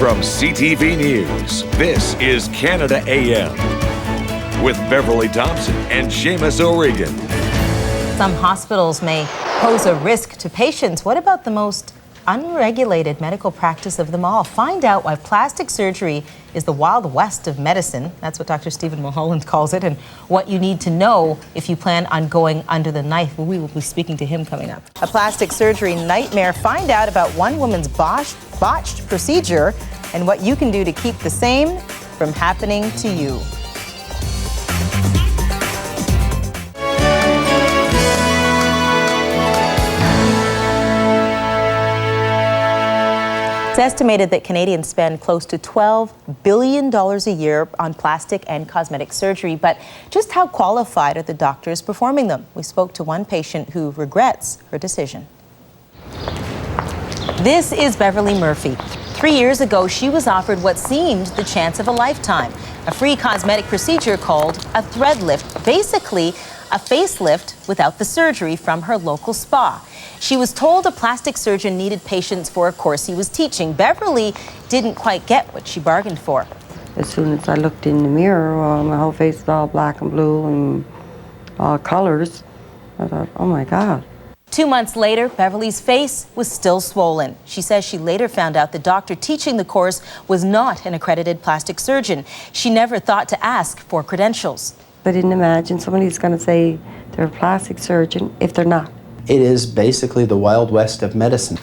From CTV News, this is Canada AM with Beverly Thompson and Seamus O'Regan. Some hospitals may pose a risk to patients. What about the most unregulated medical practice of them all? Find out why plastic surgery is the Wild West of medicine. That's what Dr. Stephen Mulholland calls it, and what you need to know if you plan on going under the knife. We will be speaking to him coming up. A plastic surgery nightmare. Find out about one woman's botched procedure and what you can do to keep the same from happening to you. It's estimated that Canadians spend close to $12 billion a year on plastic and cosmetic surgery, but just how qualified are the doctors performing them? We spoke to one patient who regrets her decision. This is Beverly Murphy. 3 years ago, she was offered what seemed the chance of a lifetime, a free cosmetic procedure called a thread lift, basically a facelift without the surgery from her local spa. She was told a plastic surgeon needed patients for a course he was teaching. Beverly didn't quite get what she bargained for. As soon as I looked in the mirror, my whole face was all black and blue and all colors. I thought, oh my God. 2 months later, Beverly's face was still swollen. She says she later found out the doctor teaching the course was not an accredited plastic surgeon. She never thought to ask for credentials. I didn't imagine somebody's going to say they're a plastic surgeon if they're not. It is basically the Wild West of medicine.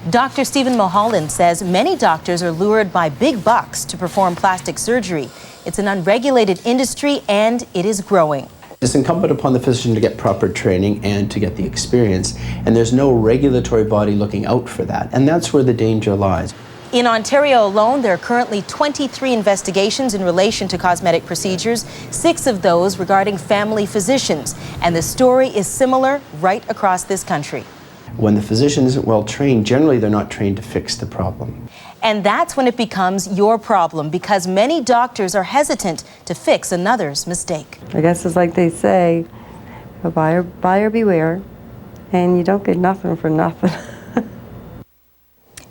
Dr. Stephen Mulholland says many doctors are lured by big bucks to perform plastic surgery. It's an unregulated industry and it is growing. It's incumbent upon the physician to get proper training and to get the experience, and there's no regulatory body looking out for that, and that's where the danger lies. In Ontario alone, there are currently 23 investigations in relation to cosmetic procedures, 6 of those regarding family physicians, and the story is similar right across this country. When the physician isn't well trained, generally they're not trained to fix the problem. And that's when it becomes your problem, because many doctors are hesitant to fix another's mistake. I guess it's like they say, buyer beware, and you don't get nothing for nothing.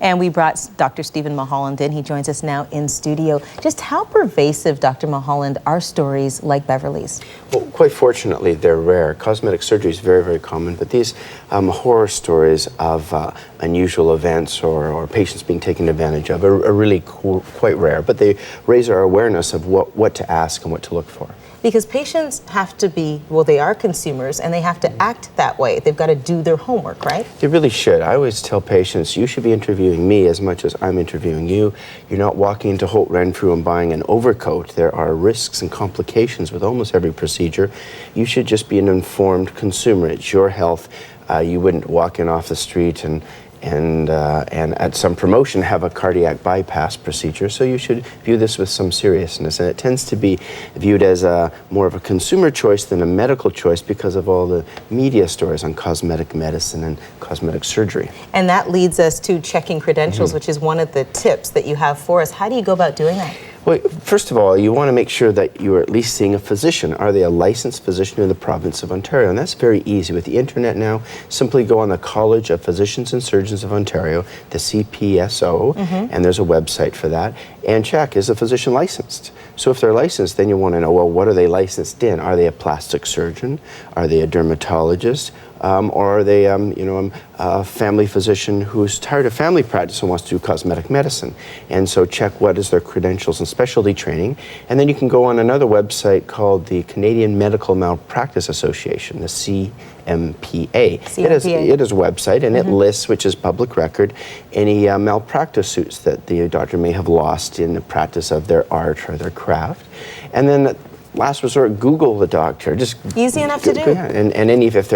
And we brought Dr. Stephen Mulholland in. He joins us now in studio. Just how pervasive, Dr. Mulholland, are stories like Beverly's? Well, quite fortunately, they're rare. Cosmetic surgery is very, very common, but these horror stories of unusual events or patients being taken advantage of are really quite rare, but they raise our awareness of what to ask and what to look for. Because patients have to be, well, they are consumers, and they have to act that way. They've got to do their homework, right? They really should. I always tell patients, you should be interviewing me as much as I'm interviewing you. You're not walking into Holt Renfrew and buying an overcoat. There are risks and complications with almost every procedure. You should just be an informed consumer. It's your health. You wouldn't walk in off the street and at some promotion have a cardiac bypass procedure, so you should view this with some seriousness. And it tends to be viewed as more of a consumer choice than a medical choice because of all the media stories on cosmetic medicine and cosmetic surgery. And that leads us to checking credentials, which is one of the tips that you have for us. How do you go about doing that? Well, first of all, you want to make sure that you are at least seeing a physician. Are they a licensed physician in the province of Ontario? And that's very easy. With the internet now, simply go on the College of Physicians and Surgeons of Ontario, the CPSO, and there's a website for that, and check, is the physician licensed? So if they're licensed, then you want to know, well, what are they licensed in? Are they a plastic surgeon? Are they a dermatologist? Or are they, a family physician who's tired of family practice and wants to do cosmetic medicine? And so check what is their credentials and specialty training. And then you can go on another website called the Canadian Medical Malpractice Association, the CMPA. It is a website, and it lists, which is public record, any malpractice suits that the doctor may have lost in the practice of their art or their craft. And then last resort, Google the doctor. Just easy enough to do. Yeah, and any if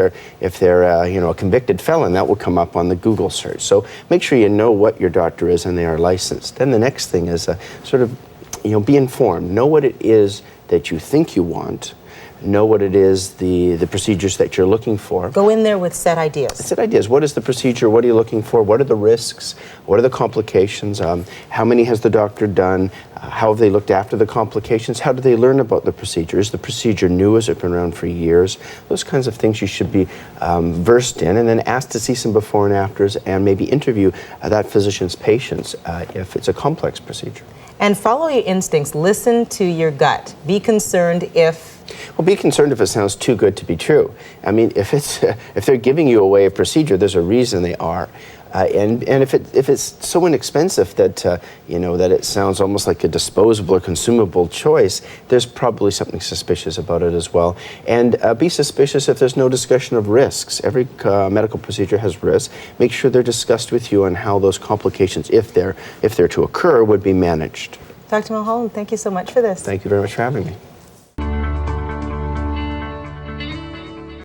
they're a convicted felon, that will come up on the Google search. So make sure you know what your doctor is and they are licensed. Then the next thing is be informed. Know what it is that you think you want. Know what it is, the procedures that you're looking for. Go in there with set ideas. Set ideas. What is the procedure? What are you looking for? What are the risks? What are the complications? How many has the doctor done? How have they looked after the complications? How do they learn about the procedure? Is the procedure new? Has it been around for years? Those kinds of things you should be versed in, and then ask to see some before and afters, and maybe interview that physician's patients if it's a complex procedure. And follow your instincts. Listen to your gut. Be concerned if... Well, be concerned if it sounds too good to be true. I mean, if they're giving you away a procedure, there's a reason they are. And if it's so inexpensive that you know, that it sounds almost like a disposable or consumable choice, there's probably something suspicious about it as well. And be suspicious if there's no discussion of risks. Every medical procedure has risks. Make sure they're discussed with you on how those complications, if they're to occur, would be managed. Dr. Mulholland, thank you so much for this. Thank you very much for having me.